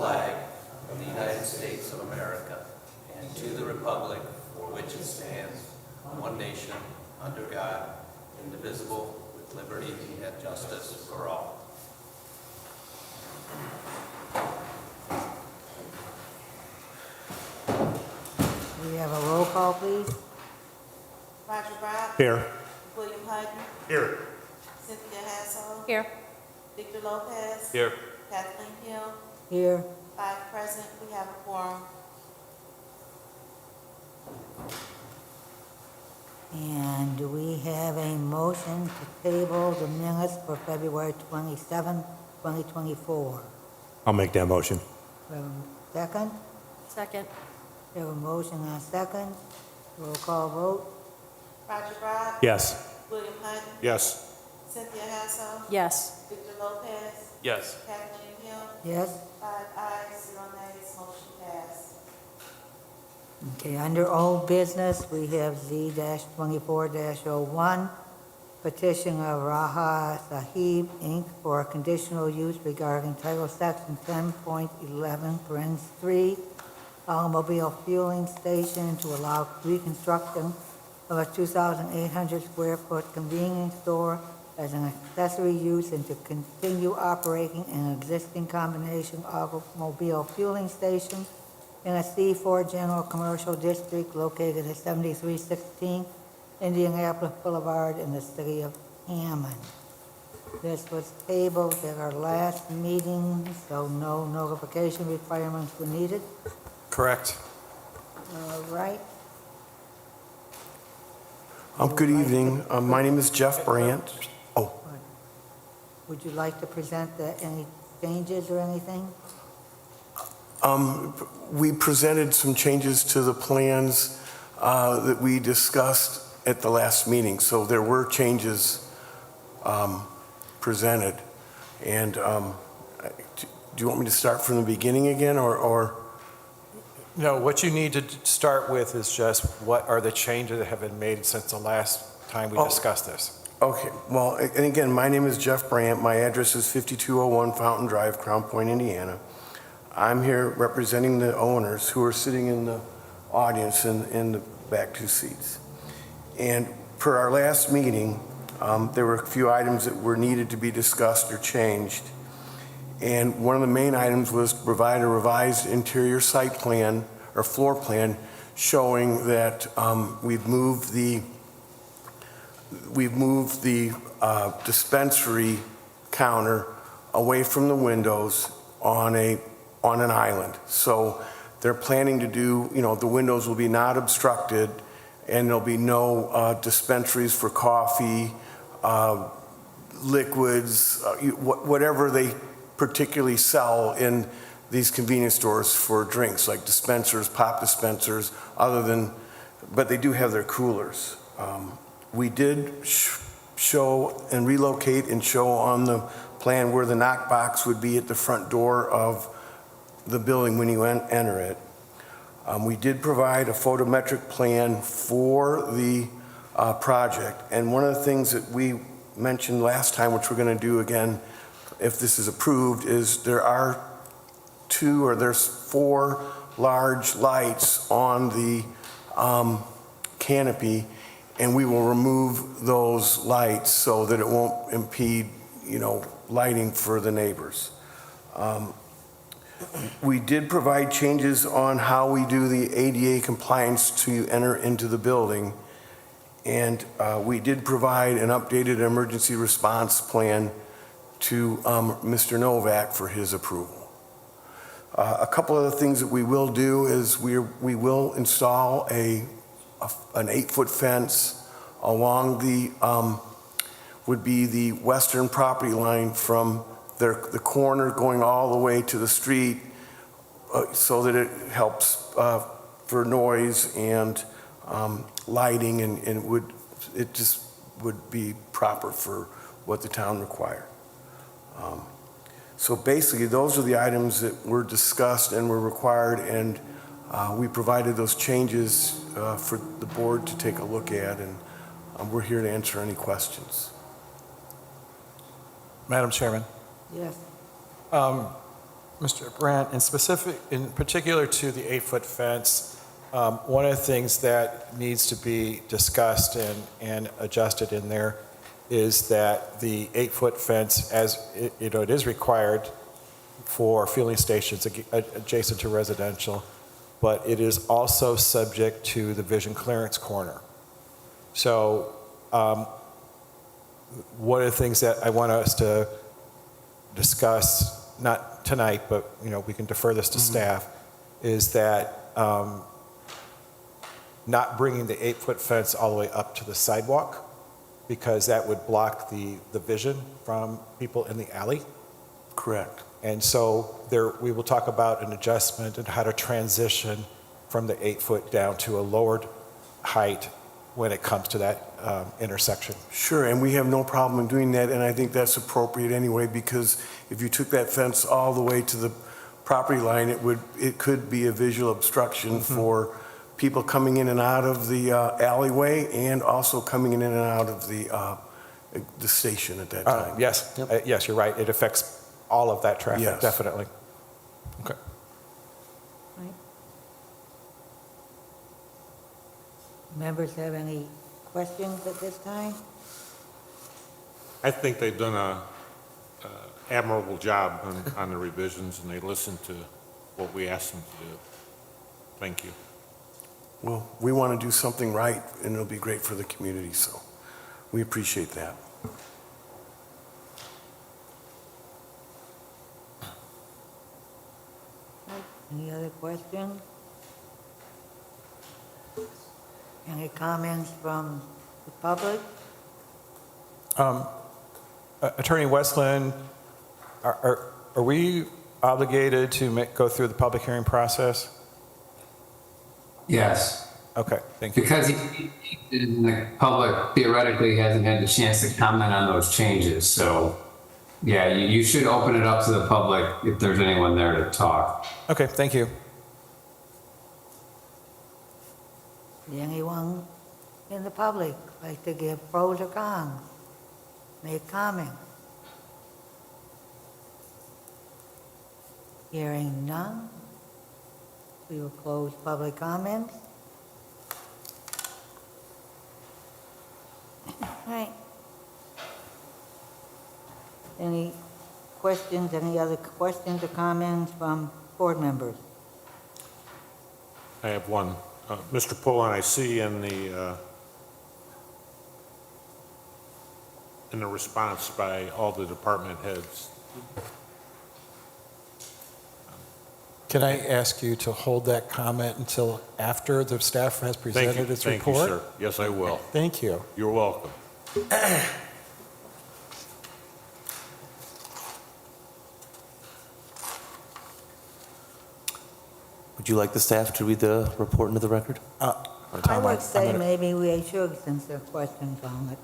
flag of the United States of America and to the republic for which it stands, one nation, under God, indivisible, with liberty and justice for all. We have a roll call, please. Roger Brock. Here. William Hutton. Here. Cynthia Hassel. Here. Victor Lopez. Here. Kathleen Hill. Here. 5 present. We have a quorum. And do we have a motion to table the minutes for February 27, 2024? I'll make that motion. We have a second? Second. We have a motion and a second. Roll call vote. Roger Brock. Yes. William Hutton. Yes. Cynthia Hassel. Yes. Victor Lopez. Yes. Kathleen Hill. Yes? 5 ayes, 0 nays. Motion passed. Okay, under old business, we have Z-24-01, petition of Raha Sahib, Inc. for a conditional use regarding Title Section 10.11, 3, automobile fueling station to allow reconstruction of a 2,800 square foot convenience store as an accessory use and to continue operating an existing combination automobile fueling station in a C4 General Commercial District located at 7316 Indianapolis Boulevard in the city of Hammond. This was tabled at our last meeting, so no notification requirements were needed. Correct. All right. Good evening. My name is Jeff Brandt. Oh, Would you like to present any changes or anything? we presented some changes to the plans that we discussed at the last meeting, so there were changes presented. And do you want me to start from the beginning again, or? No, what you need to start with is just what are the changes that have been made since the last time we discussed this. Okay, well, and again, my name is Jeff Brandt. My address is 5201 Fountain Drive, Crown Point, Indiana. I'm here representing the owners who are sitting in the audience in the back 2 seats. And per our last meeting, there were a few items that were needed to be discussed or changed. And one of the main items was to provide a revised interior site plan or floor plan showing that we've moved the dispensary counter away from the windows on an island. So they're planning to do, the windows will be not obstructed, and there'll be no dispensaries for coffee, liquids, whatever they particularly sell in these convenience stores for drinks, like dispensers, pop dispensers, but they do have their coolers. We did show and relocate and show on the plan where the knock box would be at the front door of the building when you enter it. We did provide a photometric plan for the project, and one of the things that we mentioned last time, which we're going to do again if this is approved, is there's 4 large lights on the canopy, and we will remove those lights so that it won't impede, lighting for the neighbors. We did provide changes on how we do the ADA compliance to enter into the building, and we did provide an updated emergency response plan to Mr. Novak for his approval. A couple of the things that we will do is we will install an 8-foot fence along would be the western property line from the corner going all the way to the street, so that it helps for noise and lighting, and it just would be proper for what the town required. So basically, those are the items that were discussed and were required, and we provided those changes for the board to take a look at, and we're here to answer any questions. Madam Chairman, Yes. Mr. Brandt, in particular to the 8-foot fence, one of the things that needs to be discussed and adjusted in there is that the 8-foot fence, as it is required for fueling stations adjacent to residential, but it is also subject to the vision clearance corner. So one of the things that I want us to discuss, not tonight, but we can defer this to staff, is that not bringing the 8-foot fence all the way up to the sidewalk, because that would block the vision from people in the alley. Correct. And so we will talk about an adjustment and how to transition from the 8-foot down to a lowered height when it comes to that intersection. Sure, and we have no problem in doing that, and I think that's appropriate anyway, because if you took that fence all the way to the property line, it could be a visual obstruction for people coming in and out of the alleyway, and also coming in and out of the station at that time. Yes, yes, you're right. It affects all of that traffic, Yes. definitely. Okay. Right. Members have any questions at this time? I think they've done a admirable job on the revisions, and they listened to what we asked them to do. Thank you. Well, we want to do something right, and it'll be great for the community, so we appreciate that. Any other questions? Any comments from the public? Attorney Westland, are we obligated to go through the public hearing process? Yes, Okay, thank you. because the public theoretically hasn't had the chance to comment on those changes. So, yeah, you should open it up to the public if there's anyone there to talk. Okay, thank you. Anyone in the public like to give pros or cons? Make comment? Hearing none, we will close public comments. Right. Any questions, any other questions or comments from board members? I have one. Mr. Pullen, I see in the response by all the department heads. Can I ask you to hold that comment until after the staff has presented its Thank you, report? sir. Yes, I will. Thank you. You're welcome. Would you like the staff to read the report into the record? I Tom, would I'm say gonna- maybe we should, since there are questions on it.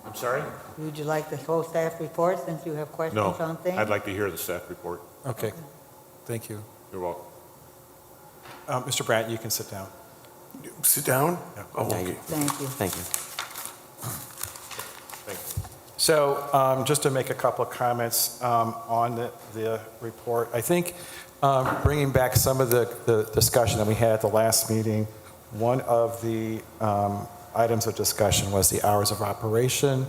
I'm sorry? Would you like the whole staff report, since you have No, questions on things? I'd like to hear the staff report. Okay, thank you. You're welcome. Mr. Brandt, you can sit down. Sit down? Yeah. Oh, Yeah, okay. Thank you. Thank you. Thank you. So just to make a couple of comments on the report, I think bringing back some of the discussion that we had at the last meeting, one of the items of discussion was the hours of operation.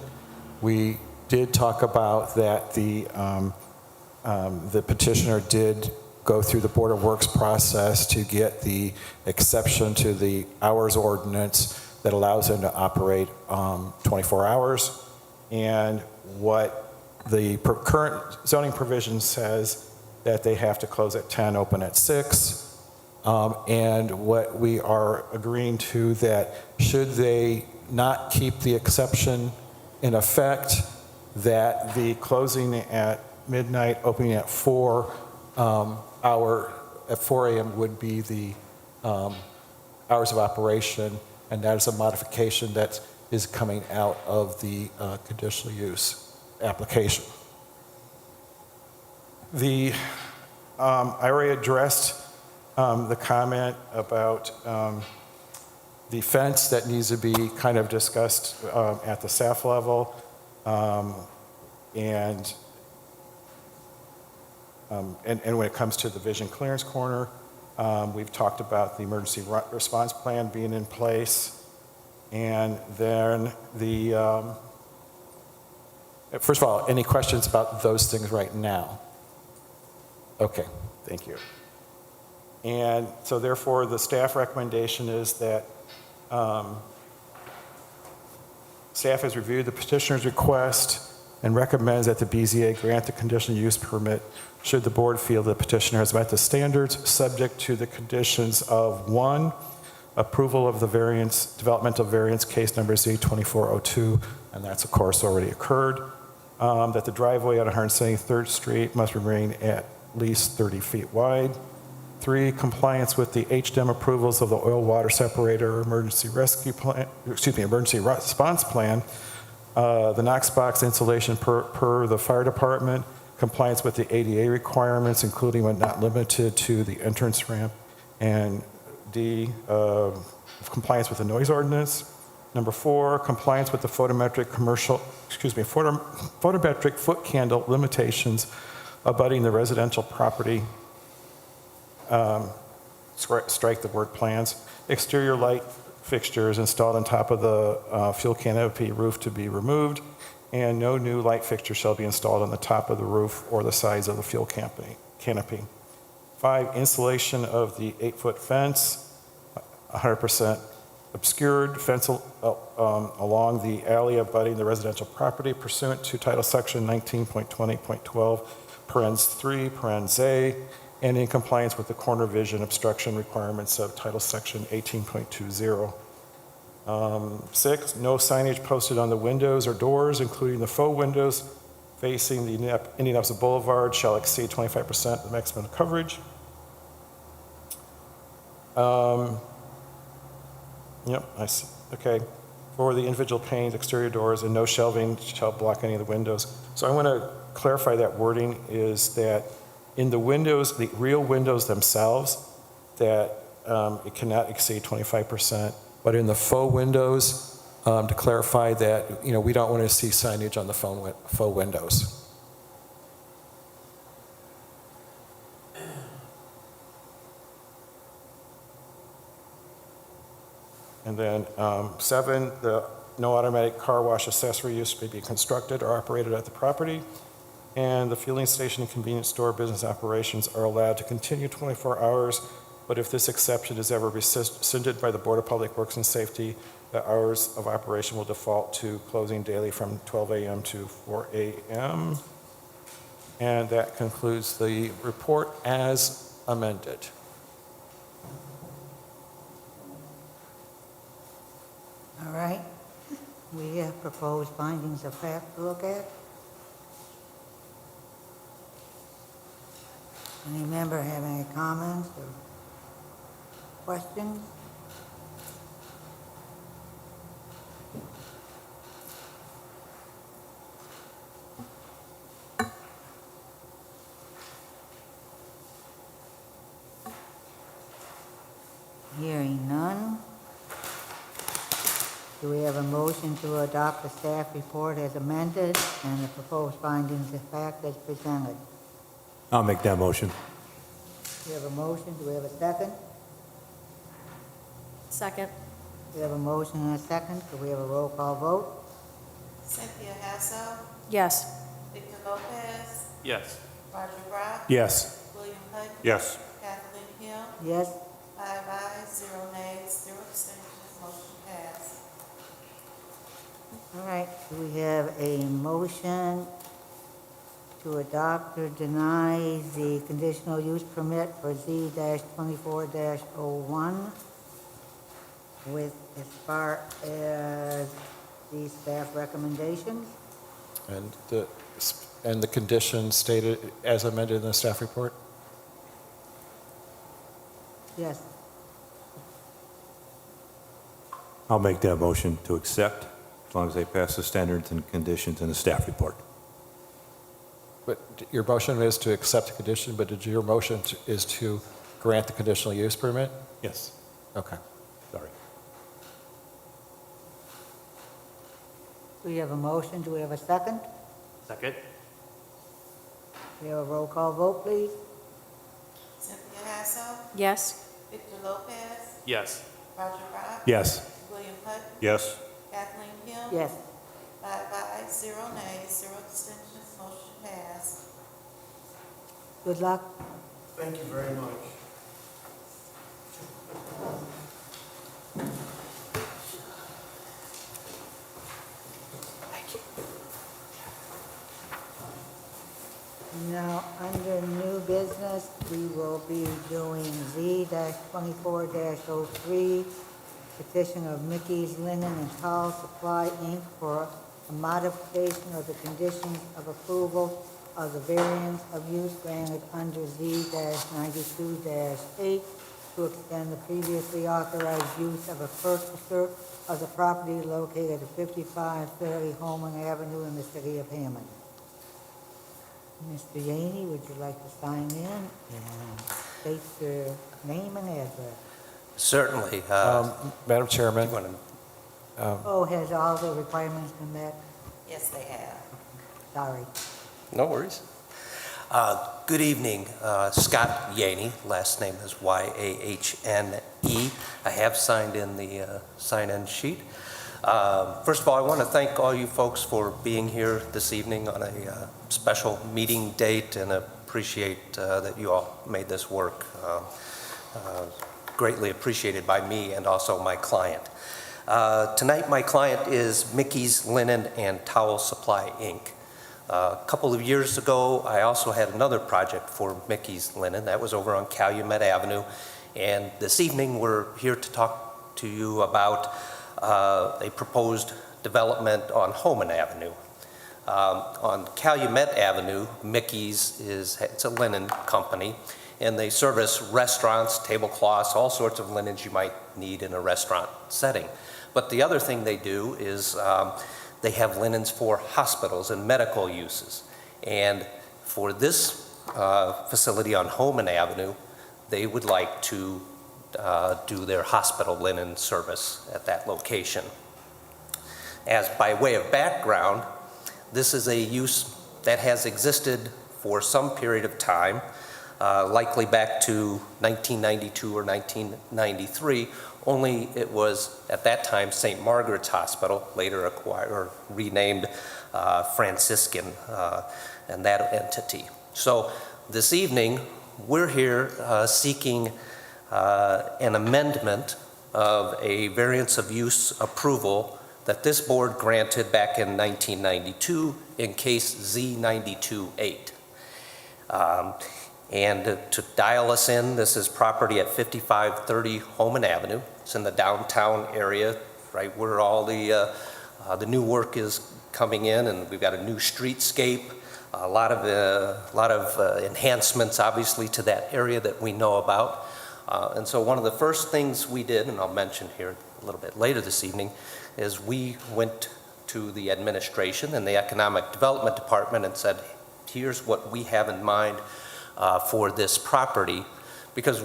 We did talk about that the petitioner did go through the Board of Works process to get the exception to the hours ordinance that allows them to operate 24 hours. And what the current zoning provision says that they have to close at 10, open at 6. And what we are agreeing to, that should they not keep the exception in effect, that the closing at midnight, opening at 4 at 4 a.m. would be the hours of operation, and that is a modification that is coming out of the conditional use application. I already addressed the comment about the fence that needs to be kind of discussed at the staff level, and and when it comes to the vision clearance corner, we've talked about the emergency response plan being in place. And then first of all, any questions about those things right now? Okay, thank you. And so therefore, the staff recommendation is that staff has reviewed the petitioner's request and recommends that the BZA grant the conditional use permit should the board feel the petitioner has met the standards, subject to the conditions of 1, approval of the developmental variance case number Z2402, and that's of course already occurred, that the driveway on 173rd Street must remain at least 30 feet wide. 3, compliance with the HDEM approvals of the oil water separator emergency response plan, the Knox box insulation per the fire department, compliance with the ADA requirements, including but not limited to the entrance ramp, and D, compliance with the noise ordinance. Number 4, compliance with the photometric foot candle limitations abutting the residential property. Strike the word plans. Exterior light fixtures installed on top of the fuel canopy roof to be removed, and no new light fixtures shall be installed on the top of the roof or the sides of the fuel canopy. 5, installation of the 8-foot fence, 100% obscured fence along the alley abutting the residential property pursuant to Title Section 19.20.12, parens 3, parens A, and in compliance with the corner vision obstruction requirements of Title Section 18.20. 6, no signage posted on the windows or doors, including the faux windows facing the Indianapolis Boulevard, shall exceed 25% of the maximum coverage. Yep, I see. Okay. For the individual panes, exterior doors, and no shelving shall block any of the windows. So I want to clarify that wording is that in the windows, the real windows themselves, that it cannot exceed 25%. But in the faux windows, to clarify that, we don't want to see signage on the faux windows. And then 7, no automatic car wash accessory use may be constructed or operated at the property. And the fueling station and convenience store business operations are allowed to continue 24 hours, but if this exception is ever rescinded by the Board of Public Works and Safety, the hours of operation will default to closing daily from 12 a.m. to 4 a.m. And that concludes the report as amended. All right. We have proposed findings of fact to look at. Any member have any comments or questions? Hearing none. Do we have a motion to adopt the staff report as amended and the proposed findings of fact as presented? I'll make that motion. We have a motion. Do we have a second? Second. We have a motion and a second. Do we have a roll call vote? Cynthia Hassel, Yes. Victor Lopez, Yes. Roger Brock, Yes. William Hutton, Yes. Kathleen Hill, Yes. 5 ayes, 0 nays, 0 abstentions, motion passed. All right. Do we have a motion to adopt or deny the conditional use permit for Z-24-01 with as far as the staff recommendations? And the conditions stated as amended in the staff report? Yes. I'll make that motion to accept, as long as they pass the standards and conditions in the staff report. But your motion is to accept the condition, but did your motion is to grant the conditional use permit? Yes. Okay. Sorry. Do we have a motion? Do we have a second? Second. We have a roll call vote, please. Cynthia Hassel, Yes. Victor Lopez, Yes. Roger Rock, Yes. William Hutton, Yes. Kathleen Hill. Yes. 5 ayes, 0 nays, 0 abstentions, motion passed. Good luck. Thank you very much. Now, under new business, we will be doing Z-24-03, petition of Mickey's Linen and Towel Supply, Inc. for a modification of the conditions of approval of the variance of use granted under Z-92-8 to extend the previously authorized use of a purchaser of the property located at 5530 Holman Avenue in the city of Hammond. Mr. Yaney, would you like to sign in and state your name and address? Certainly. Madam Chairman, You wanna- Oh, has all the requirements been met? Yes, they have. Sorry. No worries. Good evening, Scott Yaney, last name is Y-A-H-N-E. I have signed in the sign-in sheet. First of all, I want to thank all you folks for being here this evening on a special meeting date, and appreciate that you all made this work. Greatly appreciated by me and also my client. Tonight, my client is Mickey's Linen and Towel Supply, Inc. A couple of years ago, I also had another project for Mickey's Linen. That was over on Calumet Avenue. And this evening, we're here to talk to you about a proposed development on Holman Avenue. On Calumet Avenue, Mickey's it's a linen company, and they service restaurants, tablecloths, all sorts of linens you might need in a restaurant setting. But the other thing they do is they have linens for hospitals and medical uses. And for this facility on Holman Avenue, they would like to do their hospital linen service at that location. As by way of background, this is a use that has existed for some period of time, likely back to 1992 or 1993, only it was at that time St. Margaret's Hospital, later acquired or renamed Franciscan and that entity. So this evening, we're here seeking an amendment of a variance of use approval that this board granted back in 1992 in case Z-92-8. And to dial us in, this is property at 5530 Holman Avenue. It's in the downtown area, right where all the new work is coming in, and we've got a new streetscape, a lot of enhancements, obviously, to that area that we know about. And so one of the first things we did, and I'll mention here a little bit later this evening, is we went to the administration and the Economic Development Department and said, here's what we have in mind for this property. Because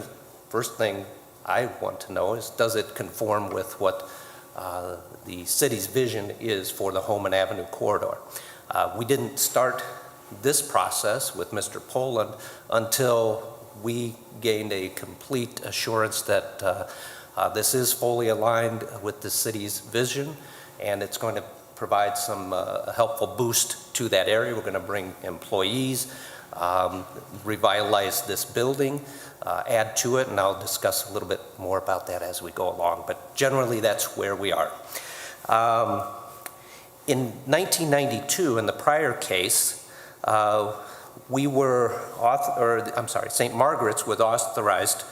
first thing I want to know is, does it conform with what the city's vision is for the Holman Avenue corridor? We didn't start this process with Mr. Poland until we gained a complete assurance that this is fully aligned with the city's vision, and it's going to provide some helpful boost to that area. We're going to bring employees, revitalize this building, add to it, and I'll discuss a little bit more about that as we go along. But generally, that's where we are. In 1992, in the prior case, St. Margaret's was authorized,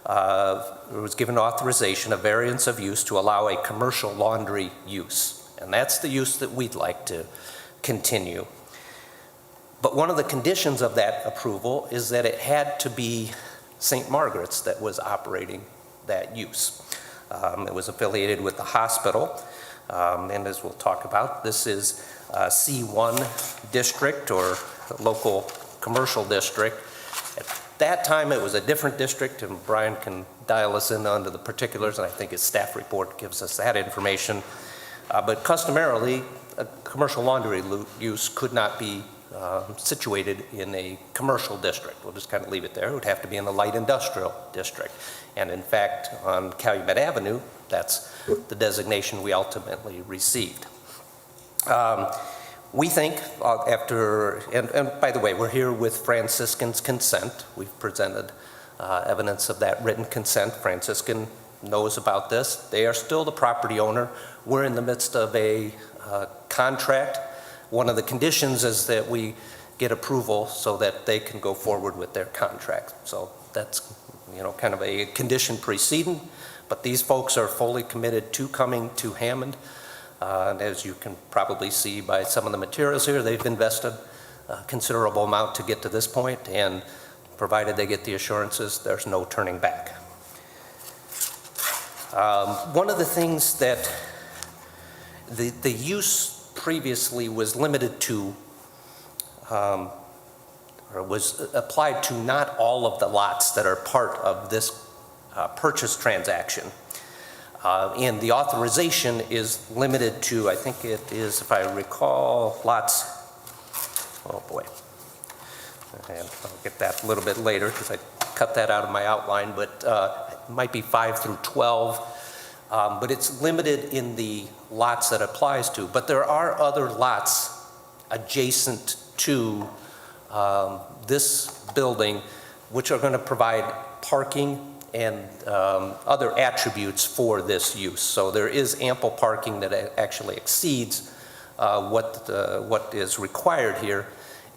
was given authorization, a variance of use to allow a commercial laundry use. And that's the use that we'd like to continue. But one of the conditions of that approval is that it had to be St. Margaret's that was operating that use. It was affiliated with the hospital, and as we'll talk about, this is C1 district or local commercial district. At that time, it was a different district, and Brian can dial us in onto the particulars, and I think his staff report gives us that information. But customarily, a commercial laundry use could not be situated in a commercial district. We'll just kind of leave it there. It would have to be in the light industrial district. And in fact, on Calumet Avenue, that's the designation we ultimately received. We think and by the way, we're here with Franciscan's consent. We've presented evidence of that written consent. Franciscan knows about this. They are still the property owner. We're in the midst of a contract. One of the conditions is that we get approval so that they can go forward with their contract. So that's, kind of a condition preceding, but these folks are fully committed to coming to Hammond. And as you can probably see by some of the materials here, they've invested a considerable amount to get to this point, and provided they get the assurances, there's no turning back. One of the things that the use previously was limited to, or was applied to not all of the lots that are part of this purchase transaction. And the authorization is limited to, I think it is, if I recall, lots, oh boy, and I'll get that a little bit later because I cut that out of my outline, but it might be 5 through 12. But it's limited in the lots that applies to. But there are other lots adjacent to this building which are going to provide parking and other attributes for this use. So there is ample parking that actually exceeds what is required here.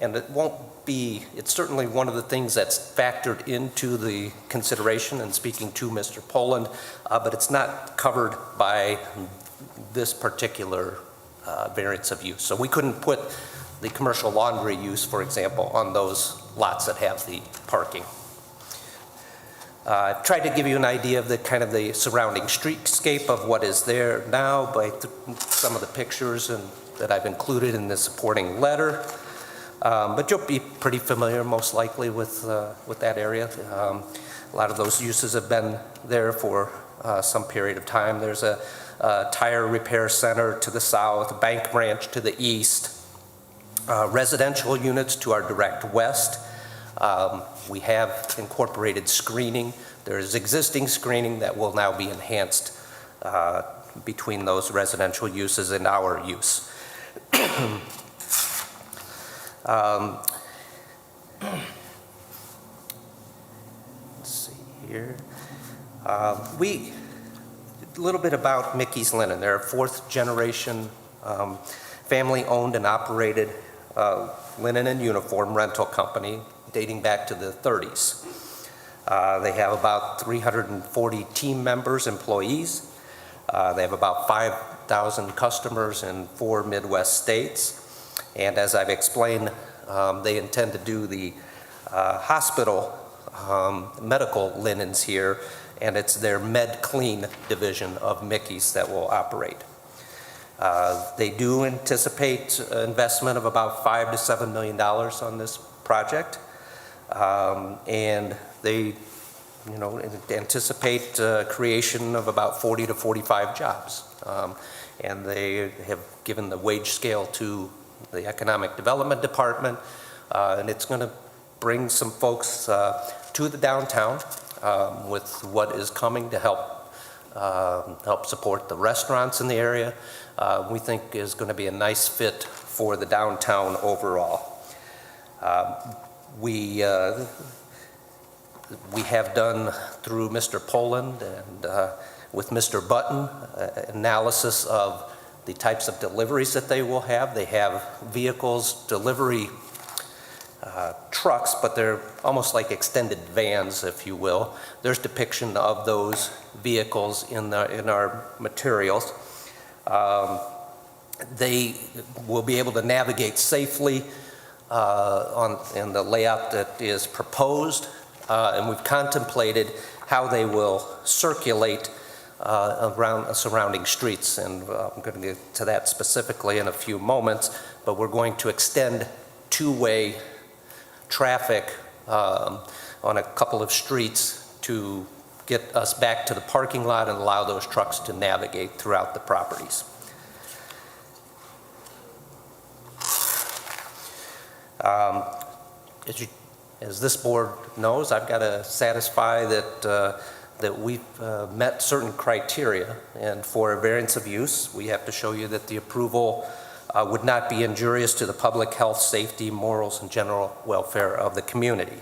And it won't be, it's certainly one of the things that's factored into the consideration, and speaking to Mr. Poland, but it's not covered by this particular variance of use. So we couldn't put the commercial laundry use, for example, on those lots that have the parking. Tried to give you an idea of the kind of the surrounding streetscape of what is there now by some of the pictures that I've included in the supporting letter. But you'll be pretty familiar, most likely, with that area. A lot of those uses have been there for some period of time. There's a tire repair center to the south, a bank branch to the east, residential units to our direct west. We have incorporated screening. There is existing screening that will now be enhanced between those residential uses and our use. Let's see here. A little bit about Mickey's Linen. They're a fourth generation family owned and operated linen and uniform rental company dating back to the 30s. They have about 340 team members, employees. They have about 5,000 customers in 4 Midwest states. And as I've explained, they intend to do the hospital medical linens here, and it's their Med Clean division of Mickey's that will operate. They do anticipate investment of about $5 to $7 million on this project, and they, anticipate creation of about 40 to 45 jobs. And they have given the wage scale to the Economic Development Department, and it's going to bring some folks to the downtown with what is coming to help support the restaurants in the area. We think is going to be a nice fit for the downtown overall. We have done through Mr. Poland and with Mr. Button analysis of the types of deliveries that they will have. They have vehicles, delivery trucks, but they're almost like extended vans, if you will. There's depiction of those vehicles in our materials. They will be able to navigate safely in the layout that is proposed, and we've contemplated how they will circulate around surrounding streets, and I'm going to get to that specifically in a few moments, but we're going to extend two-way traffic on a couple of streets to get us back to the parking lot and allow those trucks to navigate throughout the properties. As this board knows, I've got to satisfy that we've met certain criteria, and for a variance of use, we have to show you that the approval would not be injurious to the public health, safety, morals, and general welfare of the community.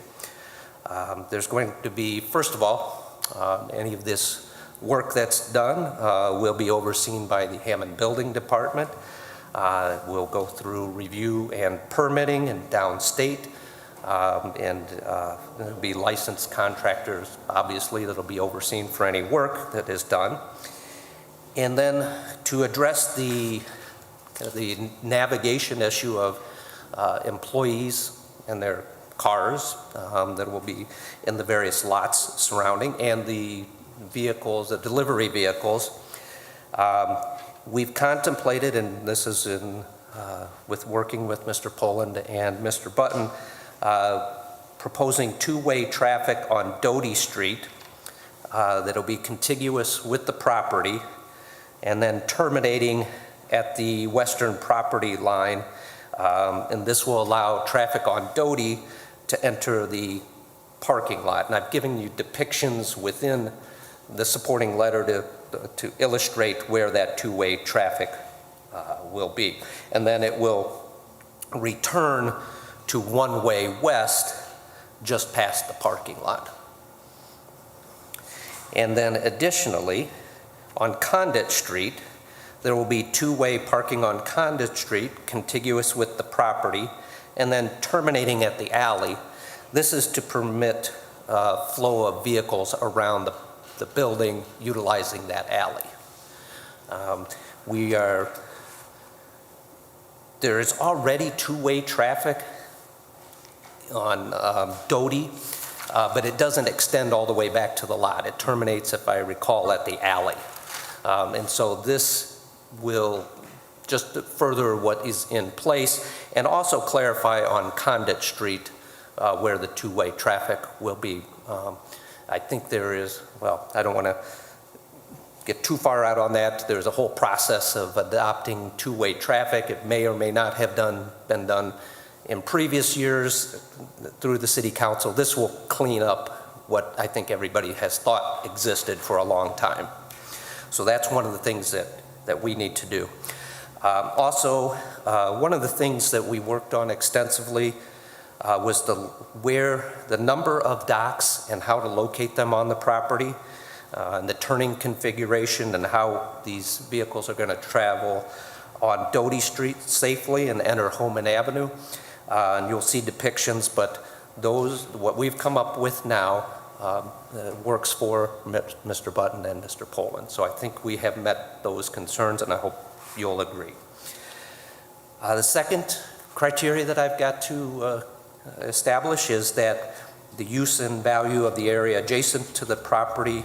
There's going to be, first of all, any of this work that's done will be overseen by the Hammond Building Department. We'll go through review and permitting and downstate, and there'll be licensed contractors, obviously, that'll be overseen for any work that is done. And then to address the navigation issue of employees and their cars that will be in the various lots surrounding, and the vehicles, the delivery vehicles. We've contemplated, and this is in with working with Mr. Poland and Mr. Button, proposing two-way traffic on Doty Street that'll be contiguous with the property, and then terminating at the western property line, and this will allow traffic on Doty to enter the parking lot. And I've given you depictions within the supporting letter to illustrate where that two-way traffic will be. And then it will return to one-way west just past the parking lot. And then additionally, on Condit Street, there will be two-way parking on Condit Street, contiguous with the property, and then terminating at the alley. This is to permit flow of vehicles around the building utilizing that alley. There is already two-way traffic on Doty, but it doesn't extend all the way back to the lot. It terminates, if I recall, at the alley. And so this will just further what is in place, and also clarify on Condit Street where the two-way traffic will be. I think there is, well, I don't want to get too far out on that. There's a whole process of adopting two-way traffic. It may or may not have been done in previous years through the city council. This will clean up what I think everybody has thought existed for a long time. So that's one of the things that we need to do. Also, one of the things that we worked on extensively was the number of docks and how to locate them on the property, and the turning configuration, and how these vehicles are going to travel on Doty Street safely and enter Homan Avenue. And you'll see depictions, but what we've come up with now works for Mr. Button and Mr. Poland. So I think we have met those concerns, and I hope you'll agree. The second criteria that I've got to establish is that the use and value of the area adjacent to the property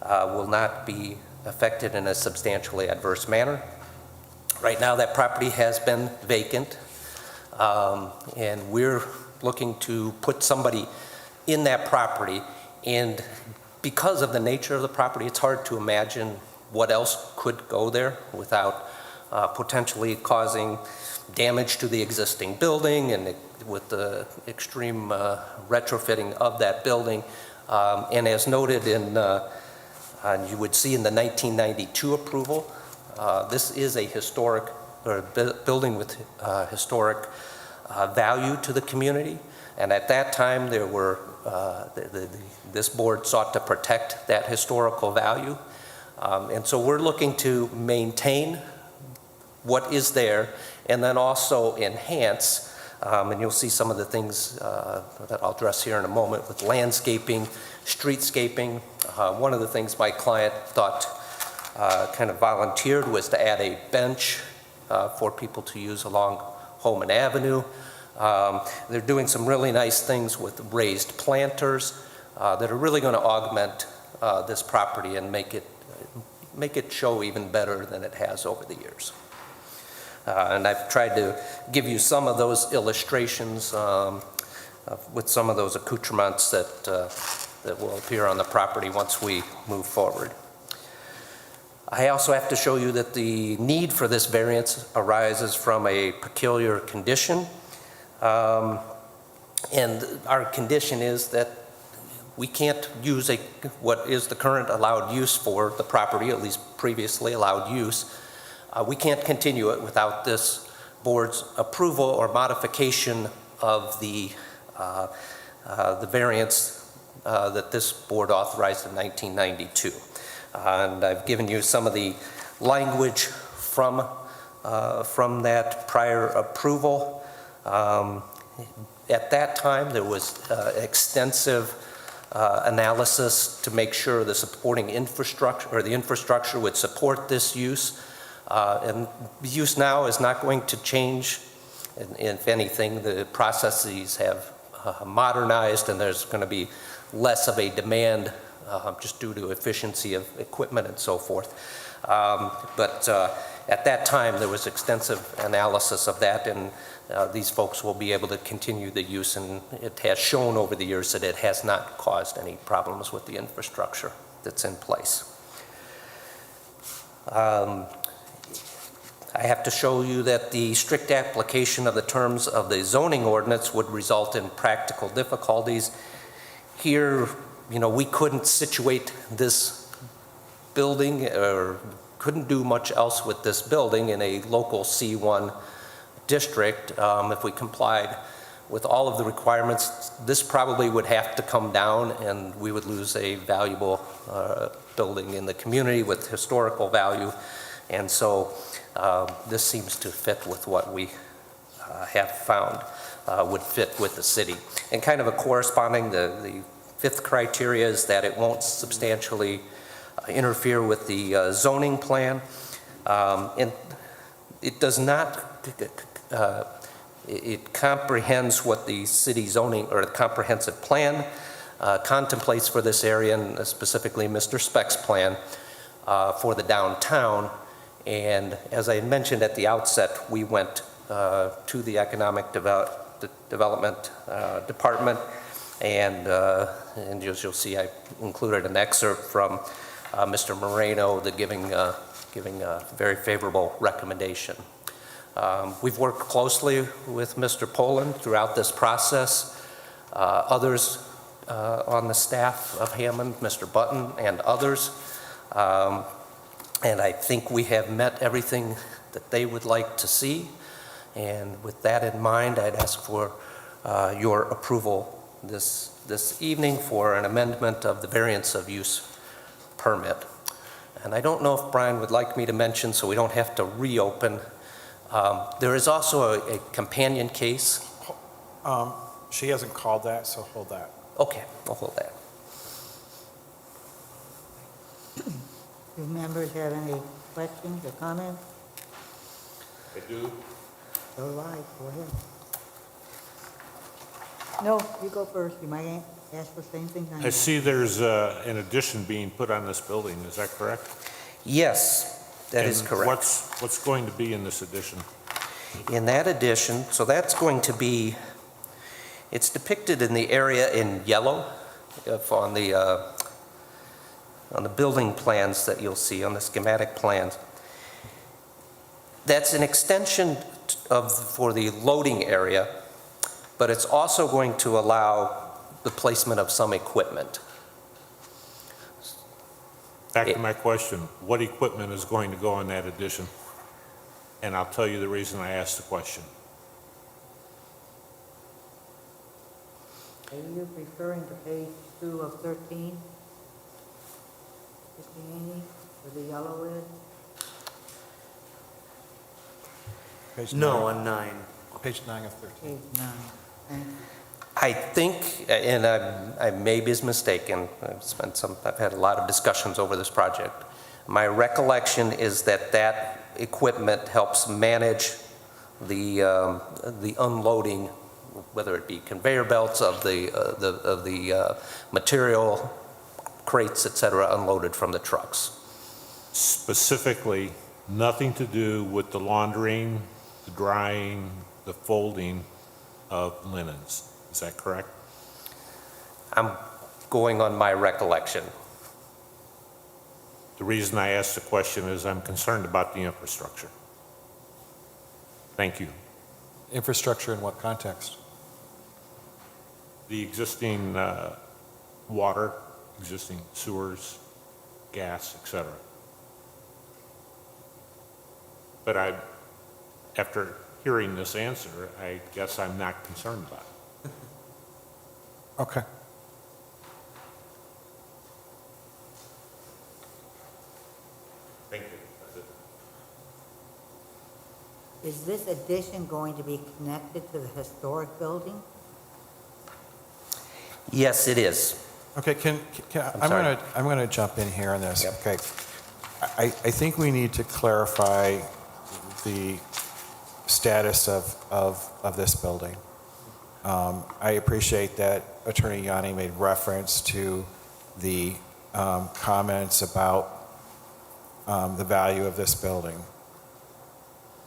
will not be affected in a substantially adverse manner. Right now, that property has been vacant, and we're looking to put somebody in that property, and because of the nature of the property, it's hard to imagine what else could go there without potentially causing damage to the existing building, and with the extreme retrofitting of that building. And as noted in, you would see in the 1992 approval, this is a historic, or building with historic value to the community. And at that time, there were, this board sought to protect that historical value. And so we're looking to maintain what is there, and then also enhance, and you'll see some of the things that I'll address here in a moment with landscaping, streetscaping. One of the things my client thought kind of volunteered was to add a bench for people to use along Homan Avenue. They're doing some really nice things with raised planters that are really going to augment this property and make it show even better than it has over the years. And I've tried to give you some of those illustrations with some of those accoutrements that will appear on the property once we move forward. I also have to show you that the need for this variance arises from a peculiar condition. And our condition is that we can't use what is the current allowed use for the property, at least previously allowed use. We can't continue it without this board's approval or modification of the variance that this board authorized in 1992. And I've given you some of the language from that prior approval. At that time, there was extensive analysis to make sure the supporting infrastructure, or the infrastructure, would support this use. And the use now is not going to change. And if anything, the processes have modernized, and there's going to be less of a demand just due to efficiency of equipment and so forth. But at that time, there was extensive analysis of that, and these folks will be able to continue the use, and it has shown over the years that it has not caused any problems with the infrastructure that's in place. I have to show you that the strict application of the terms of the zoning ordinance would result in practical difficulties. Here, we couldn't situate this building, or couldn't do much else with this building in a local C1 district. If we complied with all of the requirements, this probably would have to come down, and we would lose a valuable building in the community with historical value. And so this seems to fit with what we have found would fit with the city. And kind of a corresponding, the fifth criteria is that it won't substantially interfere with the zoning plan. And it does not, it comprehends what the city zoning, or the comprehensive plan contemplates for this area, and specifically Mr. Speck's plan for the downtown. And as I mentioned at the outset, we went to the Economic Development Department, and as you'll see, I included an excerpt from Mr. Moreno, giving a very favorable recommendation. We've worked closely with Mr. Poland throughout this process. Others on the staff of Hammond, Mr. Button and others. And I think we have met everything that they would like to see. And with that in mind, I'd ask for your approval this evening for an amendment of the variance of use permit. And I don't know if Brian would like me to mention, so we don't have to reopen. There is also a companion case. She hasn't called that, so hold that. Okay, I'll hold that. Do members have any questions or comments? I do. All right, go ahead. No, you go first. You might ask the same thing. I see there's an addition being put on this building, is that correct? Yes, that is correct. What's going to be in this addition? In that addition, so that's going to be, it's depicted in the area in yellow on the building plans that you'll see on the schematic plans. That's an extension for the loading area, but it's also going to allow the placement of some equipment. Back to my question, what equipment is going to go in that addition? And I'll tell you the reason I asked the question. Are you referring to page 2 of 13? Mr. Haney, where the yellow is? Page No, 9. on 9. Page 9 of 13. Page 9. Thank you. I think, and I may be mistaken, I've had a lot of discussions over this project. My recollection is that that equipment helps manage the unloading, whether it be conveyor belts of the material, crates, et cetera, unloaded from the trucks. Specifically, nothing to do with the laundering, the drying, the folding of linens. Is that correct? I'm going on my recollection. The reason I asked the question is I'm concerned about the infrastructure. Thank you. Infrastructure in what context? The existing water, existing sewers, gas, et cetera. But after hearing this answer, I guess I'm not concerned about it. Okay. Thank you. That's it. Is this addition going to be connected to the historic building? Yes, it is. Okay, I'm sorry. I'm gonna jump in here on this. Yep. Okay. I think we need to clarify the status of this building. I appreciate that Attorney Yanni made reference to the comments about the value of this building.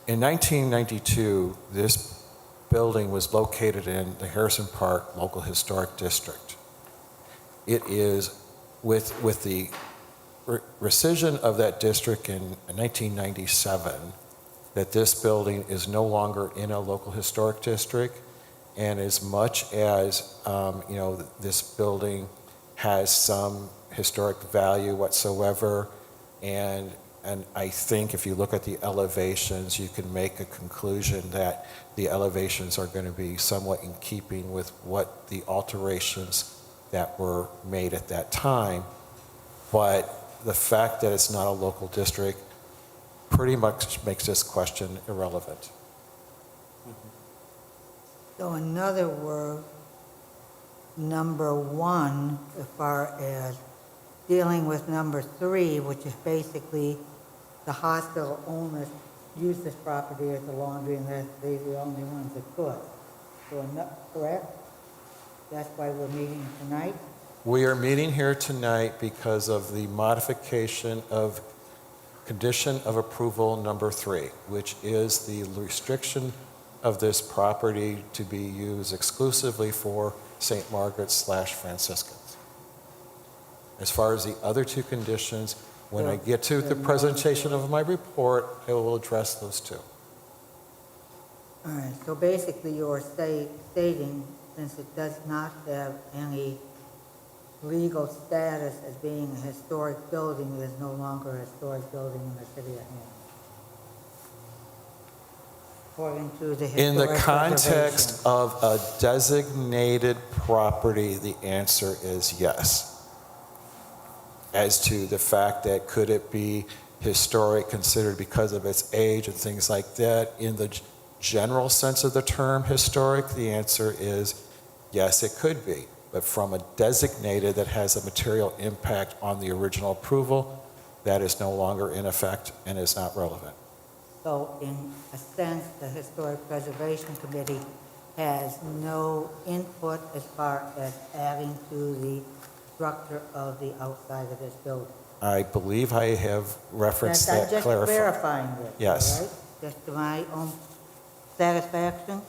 In 1992, this building was located in the Harrison Park Local Historic District. It is, with the rescission of that district in 1997, that this building is no longer in a local historic district, and as much as, this building has some historic value whatsoever, and I think if you look at the elevations, you can make a conclusion that the elevations are going to be somewhat in keeping with what the alterations that were made at that time. But the fact that it's not a local district pretty much makes this question irrelevant. So in other words, number one, as far as dealing with number three, which is basically the hospital owners use this property as a laundry and they're the only ones that could. So, correct? That's why we're meeting tonight? We are meeting here tonight because of the modification of condition of approval number 3, which is the restriction of this property to be used exclusively for St. Margaret's/Franciscans. As far as the other 2 conditions, when I get to the presentation of my report, I will address those 2. All right, so basically you're stating, since it does not have any legal status as being a historic building, it is no longer a historic building in the city of Hammond. According to the In the historic context preservation. of a designated property, the answer is yes. As to the fact that could it be historic considered because of its age and things like that, in the general sense of the term historic, the answer is yes, it could be. But from a designated that has a material impact on the original approval, that is no longer in effect and is not relevant. So in a sense, the Historic Preservation Committee has no input as far as adding to the structure of the outside of this building. I believe I have referenced I'm that just clarified. verifying this, Yes. all right? Just to my own satisfaction?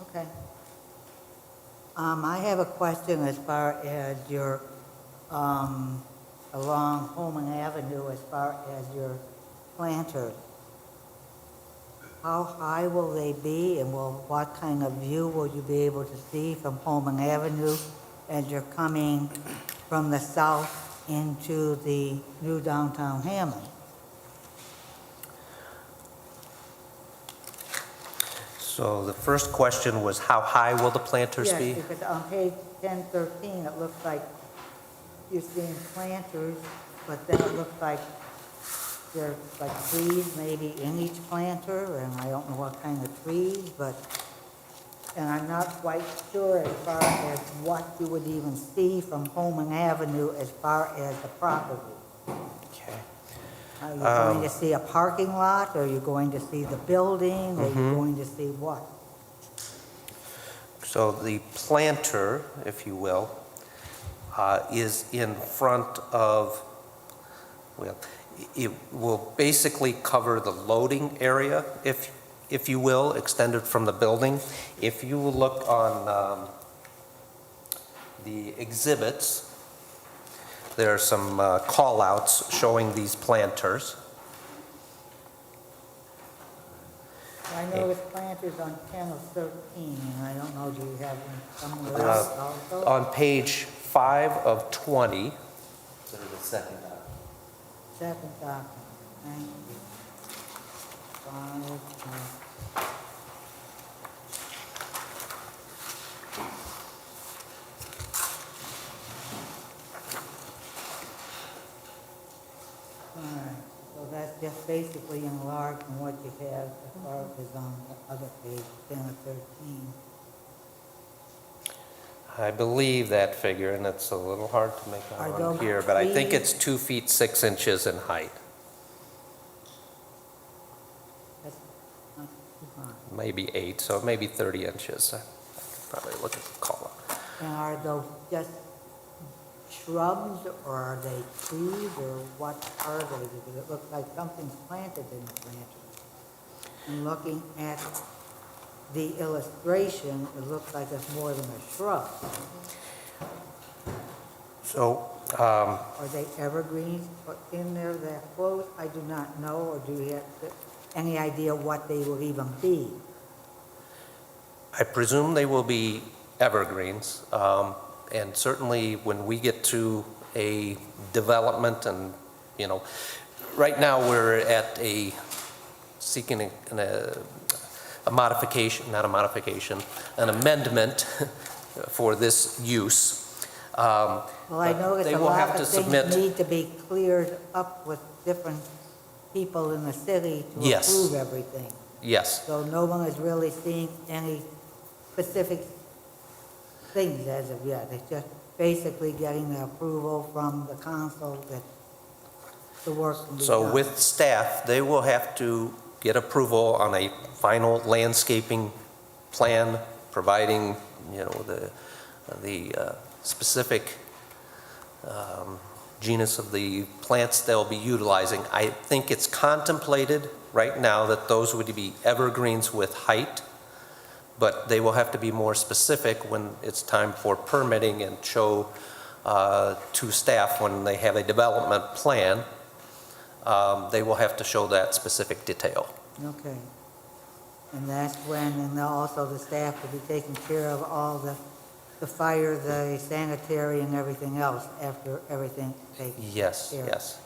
Okay. I have a question as far as your, along Holman Avenue, as far as your planters. How high will they be, and what kind of view will you be able to see from Holman Avenue as you're coming from the south into the new downtown Hammond? So the first question was, how high will the planters be? Yes, because on page 1013, it looks like you're seeing planters, but then it looks like there's like trees maybe in each planter, and I don't know what kind of trees, and I'm not quite sure as far as what you would even see from Holman Avenue as far as the property. Okay. Are you going to see a parking lot? Are you going to see the building? Are you going to see what? So the planter, if you will, is in front of, well, it will basically cover the loading area, if you will, extended from the building. If you look on the exhibits, there are some call-outs showing these planters. I know it's planters planters on panel 13, and I don't know, do you have one somewhere else also? On page 5 of 20, so the second document. Second document, thank you. 5, all right, so that's just basically enlarged from what you have as far as on the other page, 10 or 13. I believe that figure, and it's a little hard to make Are out those on here, but I think trees? it's 2 feet 6 inches in height, That's not too high. maybe 8, so maybe 30 inches. I could probably look at the column. And are those just shrubs, or are they trees, or what are they? Because it looks like something's planted in the planter. And looking at the illustration, it looks like it's more than a shrub. So, Are they evergreens put in there that close? I do not know, or do you have any idea what they will even be? I presume they will be evergreens, and certainly when we get to a development and, you know, right now we're at seeking a modification, not a modification, an amendment for this use. Well, I But noticed they a will lot have of to things submit- need to be cleared up with different people in the city to Yes. approve everything. Yes, So no one is really seeing any specific things as of yet. It's just basically getting the approval from the council that the work can be done. so with staff, they will have to get approval on a final landscaping plan, providing, you know, the specific genus of the plants they'll be utilizing. I think it's contemplated right now that those would be evergreens with height, but they will have to be more specific when it's time for permitting and show to staff when they have a development plan. They will have to show that specific detail. Okay. And that's when, and also the staff will be taking care of all the fire, the sanitary, and everything else after everything takes Yes, care of. yes.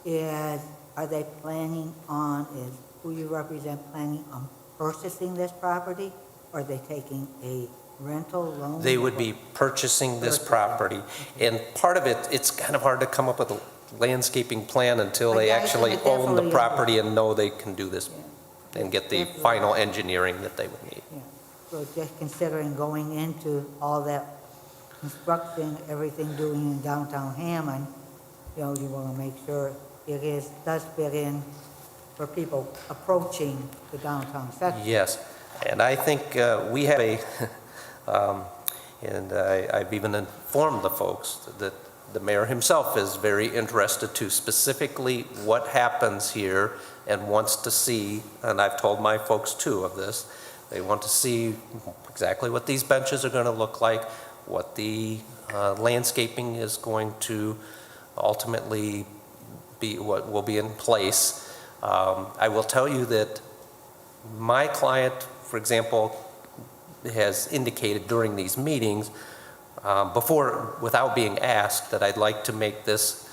And are they planning on, is who you represent planning on purchasing this property? Or are they taking a rental loan? They would be purchasing this Purchasing. property. And part of it, it's kind of hard to come up with a landscaping plan until they I actually definitely own the property understand. and know they can do this Yeah. and get the Definitely. final engineering that they would need. Yeah, so just considering going into all that construction, everything doing in downtown Hammond, you know, you want to make sure does fit in for people approaching the downtown section. Yes, and I think we have and I've even informed the folks that the mayor himself is very interested to specifically what happens here and wants to see, and I've told my folks too of this, they want to see exactly what these benches are going to look like, what the landscaping is going to ultimately be, what will be in place. I will tell you that my client, for example, has indicated during these meetings, without being asked, that I'd like to make this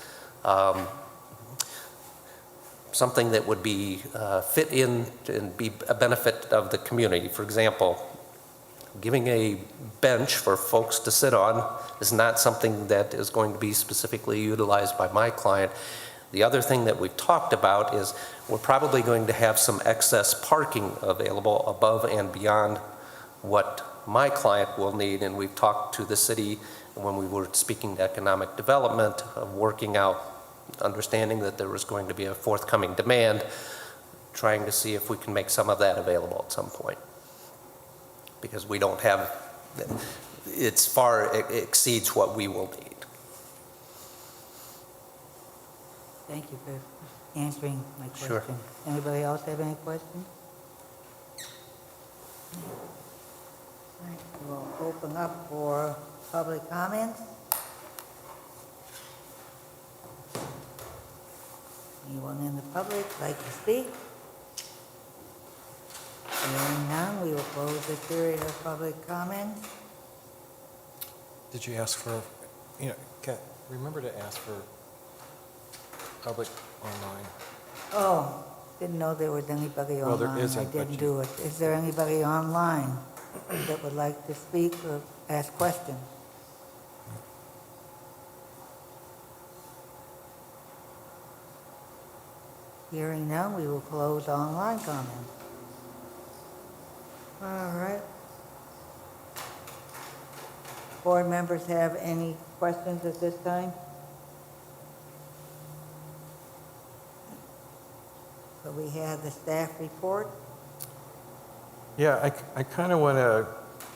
something that would be fit in and be a benefit of the community. For example, giving a bench for folks to sit on is not something that is going to be specifically utilized by my client. The other thing that we've talked about is we're probably going to have some excess parking available above and beyond what my client will need, and we've talked to the city when we were speaking to economic development, of working out, understanding that there was going to be a forthcoming demand, trying to see if we can make some of that available at some point. Because we don't have, it exceeds what we will need. Thank you for answering my question. Sure. Anybody else have any questions? All right, we'll open up for public comments. Anyone in the public like to speak? Hearing none, we will close the period of public comment. Did you ask for, remember to ask for public online? Oh, didn't know there was anybody Well, there online. isn't, I but didn't you- do it. Is there anybody online that would like to speak or ask questions? Hearing none, we will close online comment. All right. Board members have any questions at this time? So we have the staff report. Yeah, I kind of want to,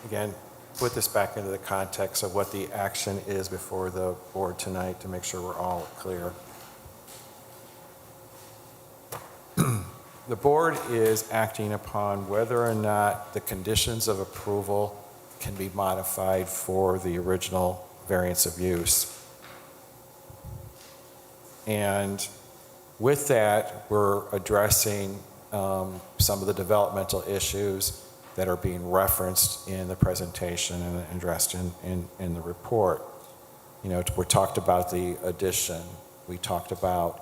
again, put this back into the context of what the action is before the board tonight to make sure we're all clear. The board is acting upon whether or not the conditions of approval can be modified for the original variance of use. And with that, we're addressing some of the developmental issues that are being referenced in the presentation and addressed in the report. We talked about the addition. We talked about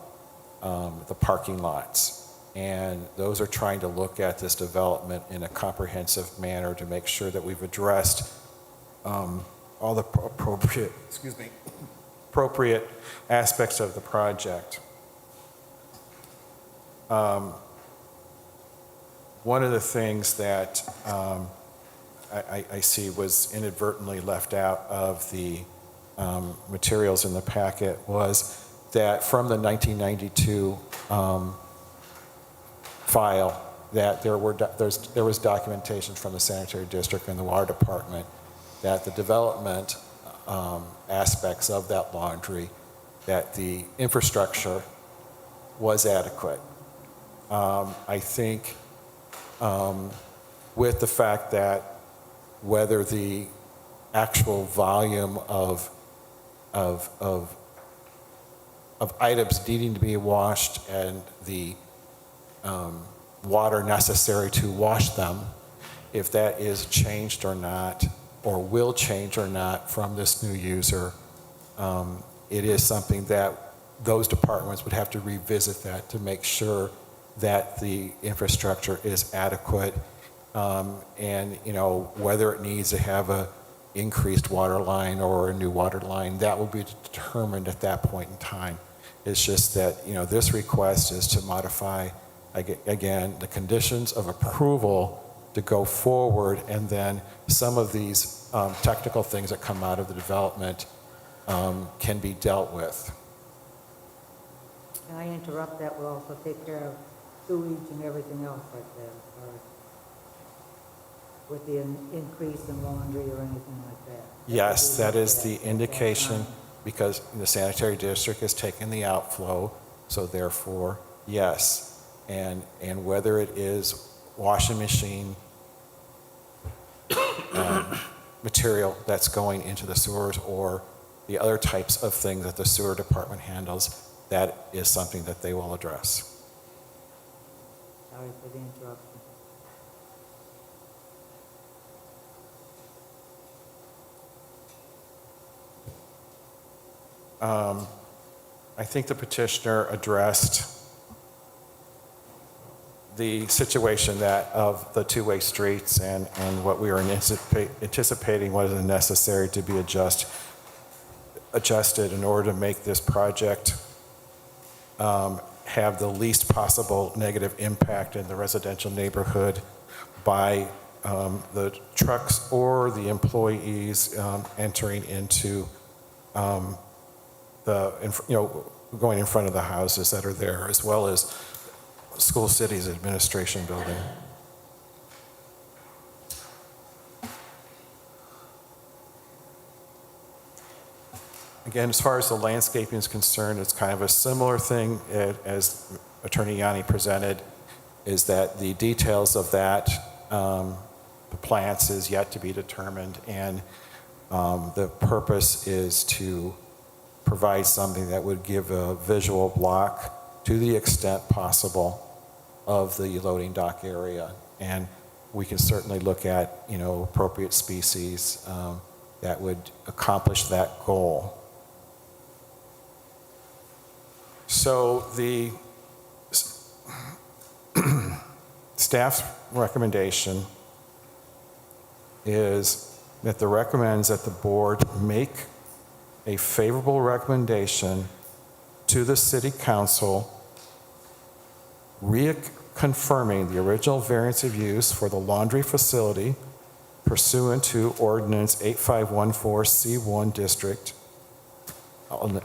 the parking lots. And those are trying to look at this development in a comprehensive manner to make sure that we've addressed all the appropriate aspects of the project. One of the things that I see was inadvertently left out of the materials in the packet was that from the 1992 file, that there was documentation from the sanitary district and the water department that the development aspects of that laundry, that the infrastructure was adequate. I think with the fact that whether the actual volume of items needing to be washed and the water necessary to wash them, if that is changed or not, or will change or not from this new user, it is something that those departments would have to revisit that to make sure that the infrastructure is adequate, and whether it needs to have a increased water line or a new water line, that will be determined at that point in time. It's just that this request is to modify again the conditions of approval to go forward, and then some of these technical things that come out of the development can be dealt with. Can I interrupt that? We'll also take care of sewage and everything else like that, or with the increase in laundry or anything like that. Yes, that is the indication, because the sanitary district has taken the outflow, so therefore, yes. And whether it is washing machine material that's going into the sewers or the other types of things that the sewer department handles, that is something that they will address. Sorry for the interruption. I think the petitioner addressed the situation that of the two-way streets and what we are anticipating what is necessary to be adjusted in order to make this project have the least possible negative impact in the residential neighborhood by the trucks or the employees entering into going in front of the houses that are there, as well as School City's administration building. Again, as far as the landscaping is concerned, it's kind of a similar thing as Attorney Yanni presented, is that the details of that, the plants is yet to be determined, and the purpose is to provide something that would give a visual block to the extent possible of the loading dock area. And we can certainly look at, appropriate species that would accomplish that goal. So the staff's recommendation is that recommends that the board make a favorable recommendation to the city council reconfirming the original variance of use for the laundry facility pursuant to ordinance 8514C1 district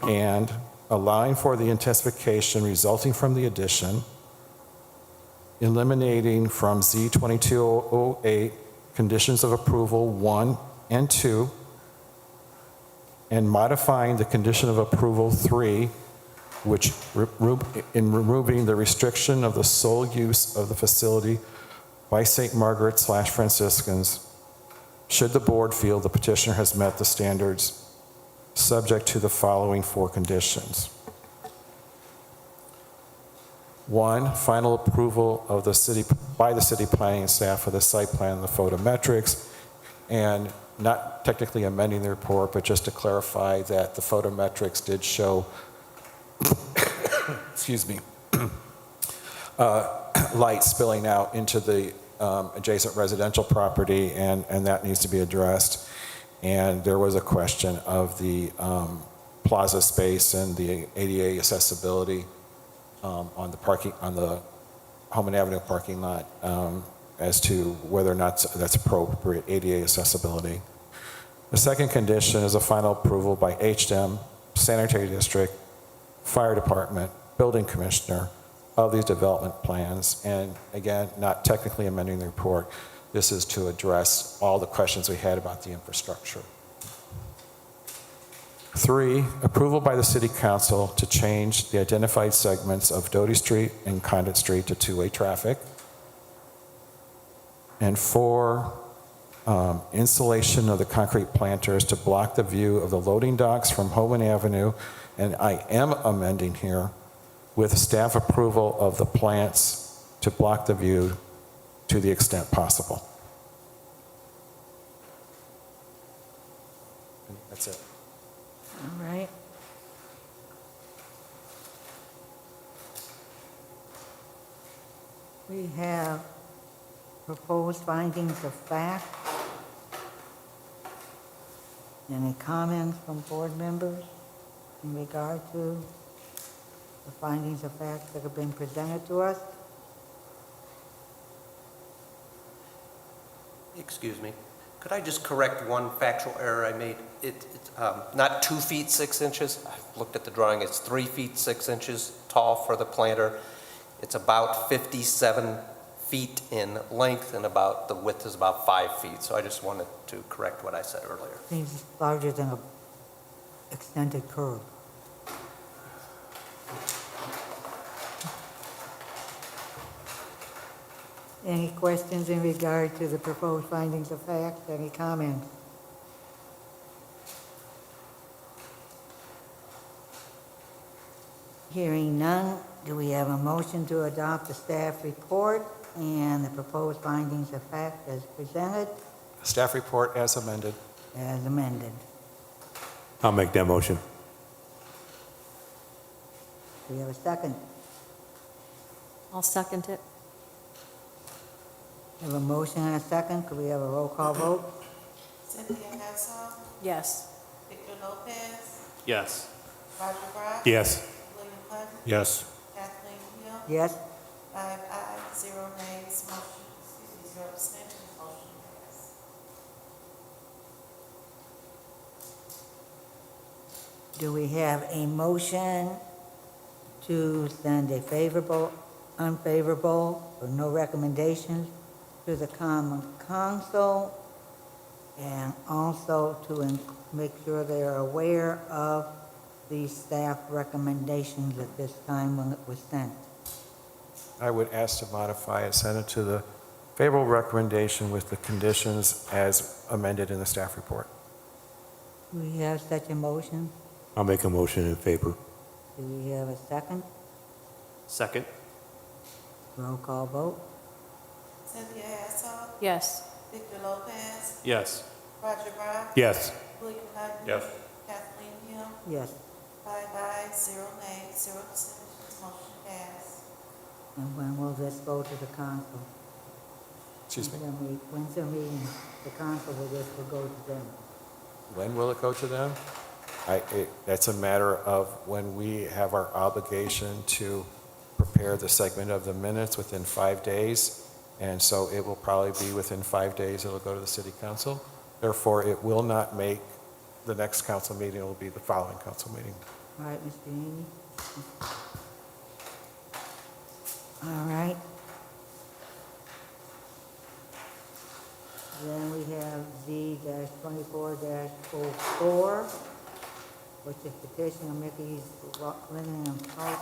and allowing for the intensification resulting from the addition, eliminating from Z2208 conditions of approval 1 and 2, and modifying the condition of approval 3, which in removing the restriction of the sole use of the facility by St. Margaret/Franciscans, should the board feel the petitioner has met the standards, subject to the following 4 conditions. 1, final approval of by the city planning staff of the site plan and the photometrics, and not technically amending the report, but just to clarify that the photometrics did show, excuse me, light spilling out into the adjacent residential property, and that needs to be addressed. And there was a question of the plaza space and the ADA accessibility on the Hammond Avenue parking lot as to whether or not that's appropriate ADA accessibility. The second condition is a final approval by HDM, Sanitary District, Fire Department, Building Commissioner of these development plans. And again, not technically amending the report. This is to address all the questions we had about the infrastructure. 3, approval by the City Council to change the identified segments of Doty Street and Condit Street to two-way traffic. And 4, installation of the concrete planters to block the view of the loading docks from Hammond Avenue. And I am amending here with staff approval of the plants to block the view to the extent possible. That's it. All right. We have proposed findings of fact. Any comments from board members in regard to the findings of fact that have been presented to us? Excuse me. Could I just correct one factual error I made? It's not 2 feet 6 inches. I looked at the drawing. It's 3 feet 6 inches tall for the planter. It's about 57 feet in length, and the width is about 5 feet. So I just wanted to correct what I said earlier. Seems larger than an extended curve. Any questions in regard to the proposed findings of fact? Any comments? Hearing none, do we have a motion to adopt the staff report and the proposed findings of fact as presented, Staff report as amended. as amended? I'll make that motion. Do we have a second? I'll second it. We have a motion and a second. Could we have a roll call vote? Cynthia Gadsall, Yes. Victor Lopez, Yes. Roger Brock. Yes. William Clinton, Yes. Kathleen Hill, Yes? 5 ayes, 0 nays, motion, 0 abstentions, motion passed. Do we have a motion to send a favorable, unfavorable, or no recommendations to the common council, and also to make sure they are aware of the staff recommendations at this time when it was sent? I would ask to modify it, send it to the favorable recommendation with the conditions as amended in the staff report. Do we have such a motion? I'll make a motion in favor. Do we have a second? Second. Roll call vote? Cynthia Hassel, Yes. Victor Lopez, Yes. Roger Brown, Yes. William Hutton. Yes. Kathleen Hill, Yes. 5 ayes, 0 nays, 0 abstentions, motion passed. And when will this go to the council? Excuse me? When's their meeting? The council will this will go to them. When will it go to them? That's a matter of when we have our obligation to prepare the segment of the minutes within 5 days. And so it will probably be within 5 days, it'll go to the city council. Therefore, it will not make the next council meeting, it will be the following council meeting. All right, Mr. Amy? All right. Then we have Z-24-04, which is petition of Mickey's Linen and Pulp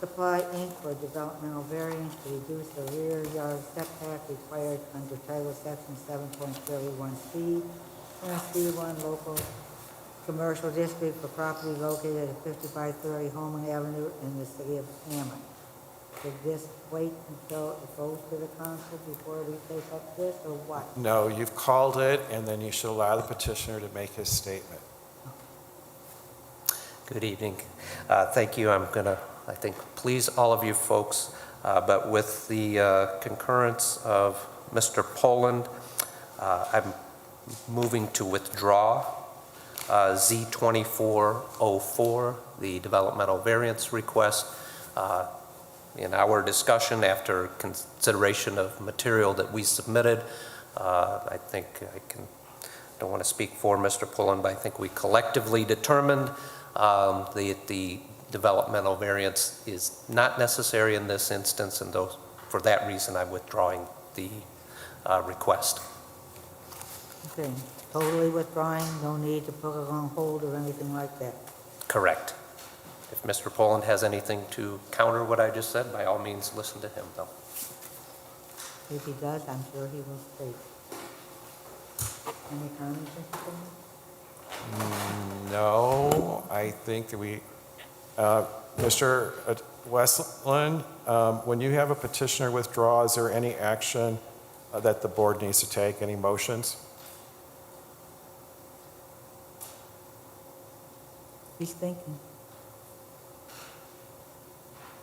Supply, Inc. for developmental variance to reduce the rear yard setback required under Title Section 7.31C, C1 Local Commercial District for property located at 5530 Holman Avenue in the city of Hammond. Should this wait until it goes to the council before we take up this, or what? No, you've called it, and then you should allow the petitioner to make his statement. Good evening. Thank you. I'm going to, I think, please all of you folks, but with the concurrence of Mr. Poland, I'm moving to withdraw Z2404, the developmental variance request. In our discussion, after consideration of material that we submitted, I think don't want to speak for Mr. Pullen, but I think we collectively determined the developmental variance is not necessary in this instance, and for that reason, I'm withdrawing the request. Okay, totally withdrawing, no need to put it on hold or anything like that. Correct. If Mr. Poland has anything to counter what I just said, by all means, listen to him, though. If he does, I'm sure he will speak. Any comments, Mr. Chairman? No, I think that Mr. Westland, when you have a petitioner withdraw, is there any action that the board needs to take, any motions? He's thinking.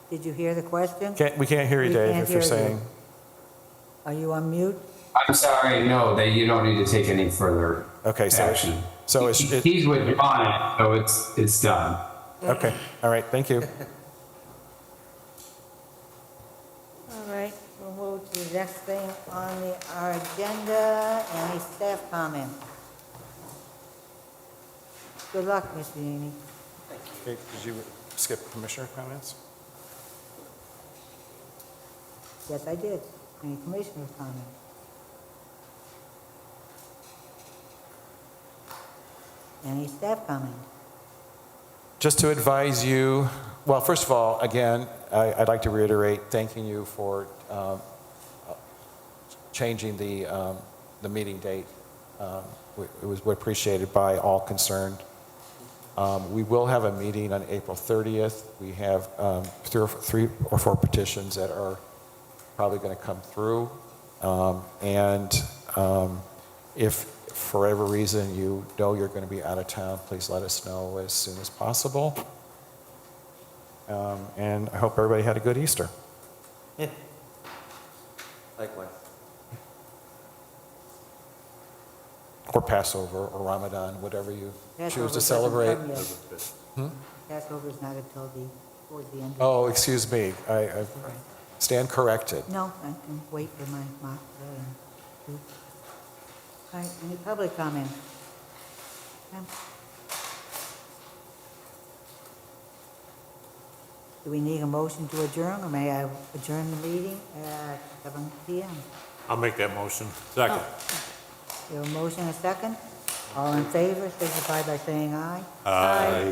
Did you hear the question? We can't hear you, We Dave, can't if you're hear you. saying. Are you on mute? I'm sorry, no, you don't need to take any further Okay, action. so it's, He's withdrawn it, so it's done. okay, all right, thank you. All right, we'll move to the next thing on our agenda, any staff comment? Good luck, Mr. Amy. Okay, did you skip commissioner comments? Yes, I did. Any commissioner's comment? Any staff comment? Just to advise you, well, first of all, again, I'd like to reiterate thanking you for changing the meeting date. It was appreciated by all concerned. We will have a meeting on April 30th. We have 3 or 4 petitions that are probably going to come through. If for whatever reason you know you're going to be out of town, please let us know as soon as possible. And I hope everybody had a good Easter. Yeah. Likewise. Or Passover, or Ramadan, whatever you choose Passover to doesn't celebrate. come yet. Passover's not until towards the end. Oh, excuse me, I stand corrected. No, I can wait for my mock. All right, any public comment? Ma'am? Do we need a motion to adjourn, or may I adjourn the meeting at 7 p.m.? I'll make that motion. Second. You have a motion, a second? All in favor, signify by saying aye. Aye.